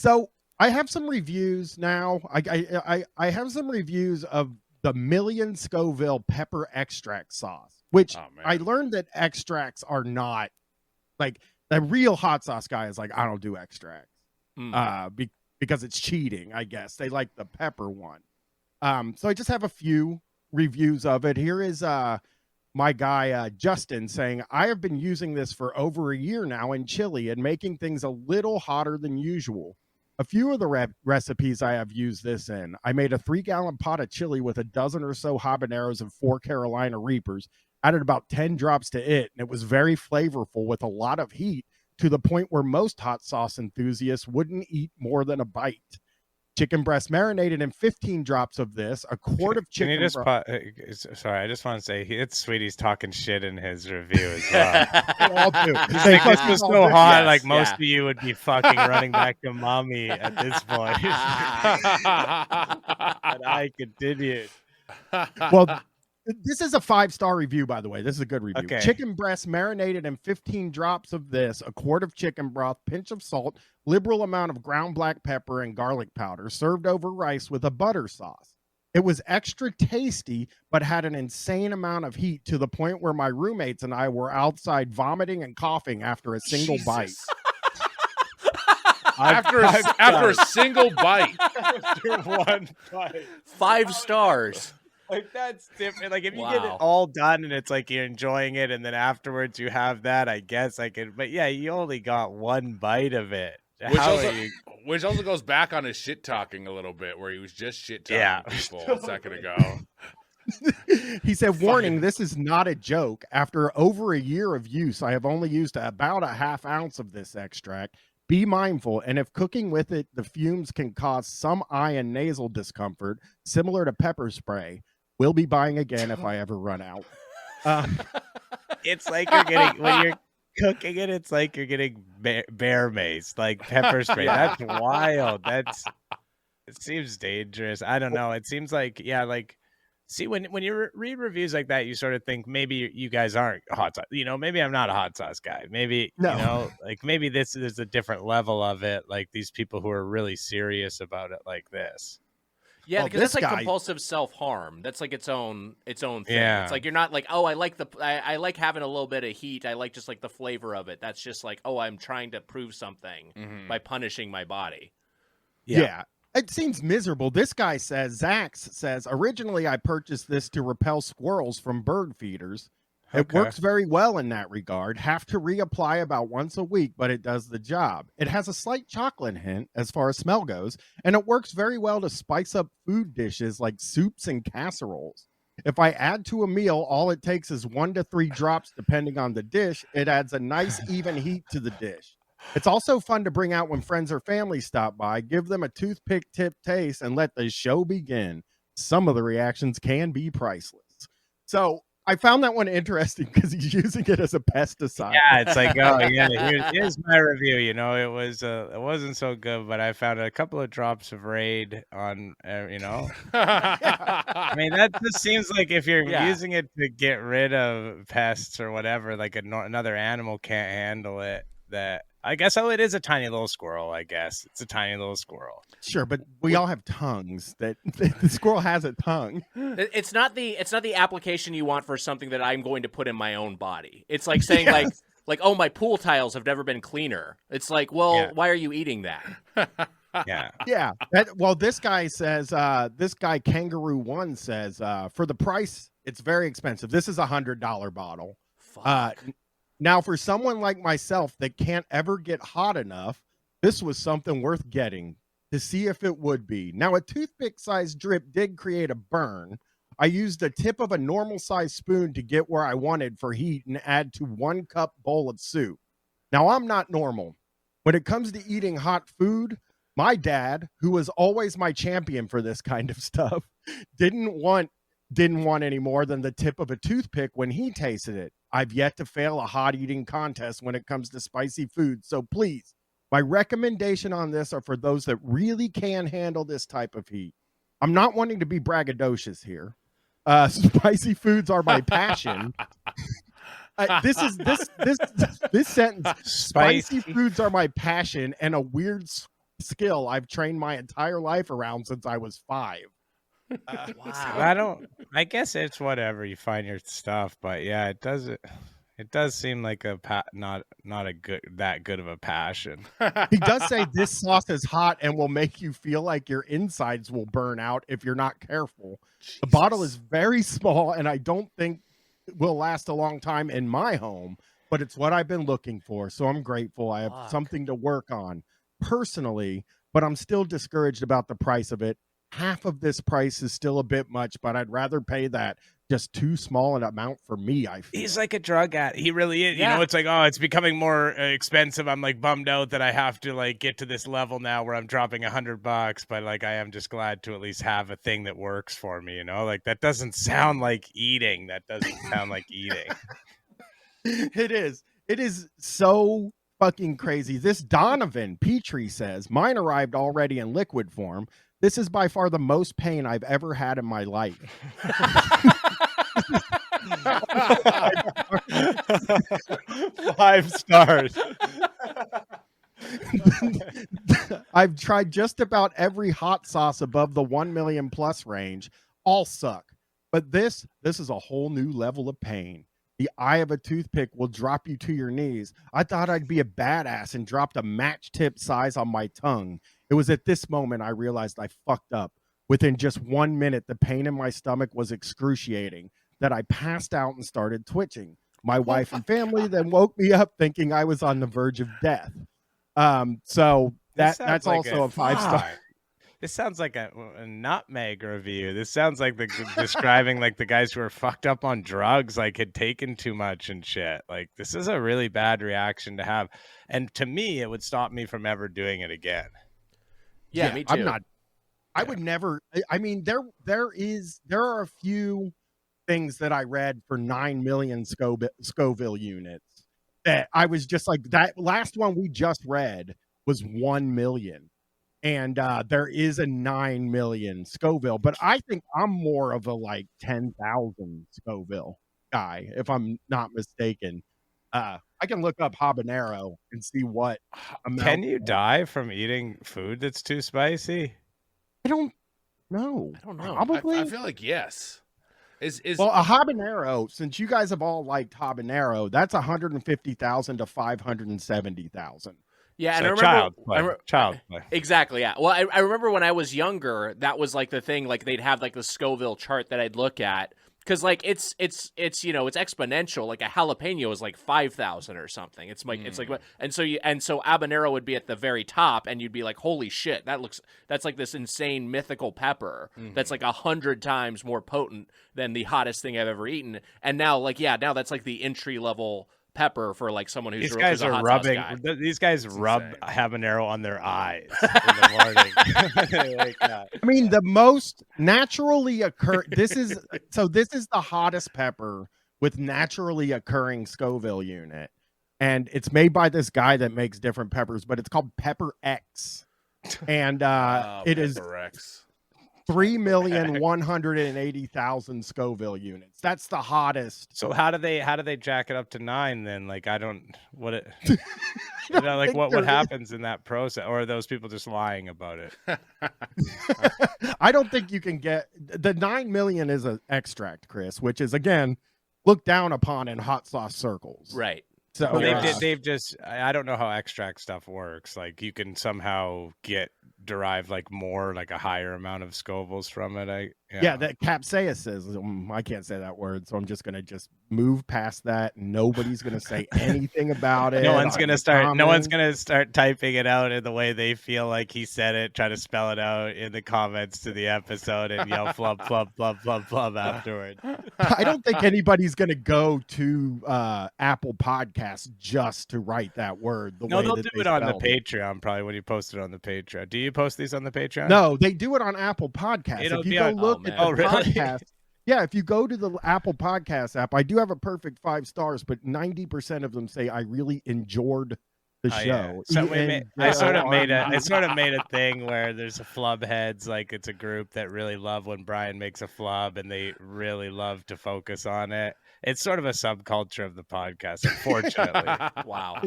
So I have some reviews now. I have some reviews of the Million Scoville pepper extract sauce, which I learned that extracts are not like the real hot sauce guy is like, I don't do extracts because it's cheating. I guess they like the pepper one. So I just have a few reviews of it. Here is my guy Justin saying, I have been using this for over a year now in chili and making things a little hotter than usual. A few of the recipes I have used this in. I made a 3-gallon pot of chili with a dozen or so habaneros and 4 Carolina Reapers, added about 10 drops to it, and it was very flavorful with a lot of heat to the point where most hot sauce enthusiasts wouldn't eat more than a bite. Chicken breast marinated in 15 drops of this, a quart of chicken. Sorry, I just want to say it's Sweetie's talking shit in his review as well. All do. He's like, this was so hot, yes, like most of you would be fucking running back to mommy at this point. And I continued. Well, this is a 5-star review, by the way. This is a good review. Okay. Chicken breast marinated in 15 drops of this, a quart of chicken broth, pinch of salt, liberal amount of ground black pepper and garlic powder, served over rice with a butter sauce. It was extra tasty, but had an insane amount of heat to the point where my roommates and I were outside vomiting and coughing after a single bite. After a single bite. After one bite. 5 stars. Like, that's different. Like, if you get it all done and it's like you're enjoying it and then afterwards you have that, I guess I could. But yeah, you only got one bite of it. Which also goes back on his shit talking a little bit, where he was just shit talking people a second ago. He said, warning, this is not a joke. After over a year of use, I have only used about a half ounce of this extract. Be mindful, and if cooking with it, the fumes can cause some eye and nasal discomfort, similar to pepper spray. We'll be buying again if I ever run out. It's like you're getting, when you're cooking it, it's like you're getting bear mace, like pepper spray. That's wild. It seems dangerous. I don't know. It seems like, see, when you read reviews like that, you sort of think maybe you guys aren't hot sauce. Maybe I'm not a hot sauce guy. Maybe, maybe this is a different level of it. Like these people who are really serious about it like this. Yeah, because that's like compulsive self-harm. That's like its own thing. Yeah. It's like you're not like, oh, I like having a little bit of heat. I like just like the flavor of it. That's just like, oh, I'm trying to prove something by punishing my body. Yeah. It seems miserable. This guy says, Zax says, originally I purchased this to repel squirrels from bird feeders. It works very well in that regard. Have to reapply about once a week, but it does the job. It has a slight chocolate hint as far as smell goes, and it works very well to spice up food dishes like soups and casseroles. If I add to a meal, all it takes is 1 to 3 drops depending on the dish. It adds a nice even heat to the dish. It's also fun to bring out when friends or family stop by, give them a toothpick tip taste, and let the show begin. Some of the reactions can be priceless. So I found that one interesting because he's using it as a pesticide. Yeah, it's like, oh yeah, here's my review. It wasn't so good, but I found a couple of drops of Raid on, I mean, that just seems like if you're using it to get rid of pests or whatever, like another animal can't handle it. That I guess it is a tiny little squirrel. I guess it's a tiny little squirrel. Sure, but we all have tongues. The squirrel has a tongue. It's not the application you want for something that I'm going to put in my own body. It's like saying like oh, my pool tiles have never been cleaner. It's like, well, why are you eating that? Yeah. This guy says, this guy Kangaroo One says, for the price, it's very expensive. This is $100 bottle. Fuck. Now, for someone like myself that can't ever get hot enough, this was something worth getting to see if it would be. Now, a toothpick-sized drip did create a burn. I used the tip of a normal-sized spoon to get where I wanted for heat and add to 1 cup bowl of soup. Now, I'm not normal. When it comes to eating hot food, my dad, who was always my champion for this kind of stuff, didn't want any more than the tip of a toothpick when he tasted it. I've yet to fail a hot eating contest when it comes to spicy food. So please, my recommendation on this are for those that really can handle this type of heat. I'm not wanting to be braggadocious here. Spicy foods are my passion. This sentence, spicy foods are my passion, and a weird skill I've trained my entire life around since I was 5. Wow. I guess it's whatever you find your stuff, but yeah, it does seem like not that good of a passion. He does say this sauce is hot and will make you feel like your insides will burn out if you're not careful. Jesus. The bottle is very small and I don't think it will last a long time in my home, but it's what I've been looking for. So I'm grateful. I have something to work on personally, but I'm still discouraged about the price of it. Half of this price is still a bit much, but I'd rather pay that. Just too small an amount for me, I feel. He's like a drug addict. He really is. You know, it's like, oh, it's becoming more expensive. I'm like bummed out that I have to like get to this level now where I'm dropping $100, but like I am just glad to at least have a thing that works for me, you know? Like that doesn't sound like eating. That doesn't sound like eating. It is. It is so fucking crazy. This Donovan Petrie says, mine arrived already in liquid form. This is by far the most pain I've ever had in my life. 5 stars. I've tried just about every hot sauce above the 1 million plus range. All suck. But this is a whole new level of pain. The eye of a toothpick will drop you to your knees. I thought I'd be a badass and dropped a match-tip size on my tongue. It was at this moment I realized I fucked up. Within just 1 minute, the pain in my stomach was excruciating, that I passed out and started twitching. My wife and family then woke me up thinking I was on the verge of death. So that's like also a 5-star. This sounds like a nutmeg review. This sounds like describing like the guys who are fucked up on drugs, like had taken too much and shit. Like this is a really bad reaction to have. And to me, it would stop me from ever doing it again. Yeah, me too. I would never. I mean, there are a few things that I read for 9 million Scoville units that I was just like, that last one we just read was 1 million. And there is a 9 million Scoville, but I think I'm more of a like 10,000 Scoville guy, if I'm not mistaken. I can look up habanero and see what amount. Can you die from eating food that's too spicy? I don't know. Probably. I feel like yes. Well, a habanero, since you guys have all liked habanero, that's 150,000 to 570,000. Yeah, so and I remember child play. Exactly. Yeah. Well, I remember when I was younger, that was like the thing. Like they'd have like the Scoville chart that I'd look at, because like it's you know, it's exponential. Like a jalapeno is like 5,000 or something. It's like and so habanero would be at the very top, and you'd be like, holy shit, that's like this insane mythical pepper that's like 100 times more potent than the hottest thing I've ever eaten. And now now that's like the entry level pepper for like someone who's these guys are rubbing. These guys rub habanero on their eyes in the morning. Like that. I mean, the most naturally this is the hottest pepper with naturally occurring Scoville unit, and it's made by this guy that makes different peppers, but it's called Pepper X, and it is X. 3,180,000 Scoville units. That's the hottest. So how do they jack it up to 9 then? Like what happens in that process, or are those people just lying about it? I don't think you can get the 9 million is an extract, Chris, which is again looked down upon in hot sauce circles. Right. So they've just I don't know how extract stuff works. Like you can somehow derive like more, like a higher amount of Scovilles from it. Yeah, that capsaicin. I can't say that word, so I'm just gonna move past that. Nobody's gonna say anything about it. No one's gonna start typing it out in the way they feel like he said it. Try to spell it out in the comments to the episode and yell flub flub flub flub flub afterward. I don't think anybody's gonna go to Apple Podcasts just to write that word. They'll do it on the Patreon probably when you post it on the Patreon. Do you post these on the Patreon? No, they do it on Apple Podcasts. If you go look at the podcast, if you go to the Apple Podcast app, I do have a perfect 5 stars, but 90% of them say I really enjoyed the show. Yeah. So I sort of made a thing where there's a flub heads, like it's a group that really love when Bryan makes a flub, and they really love to focus on it. It's sort of a subculture of the podcast, unfortunately. Wow.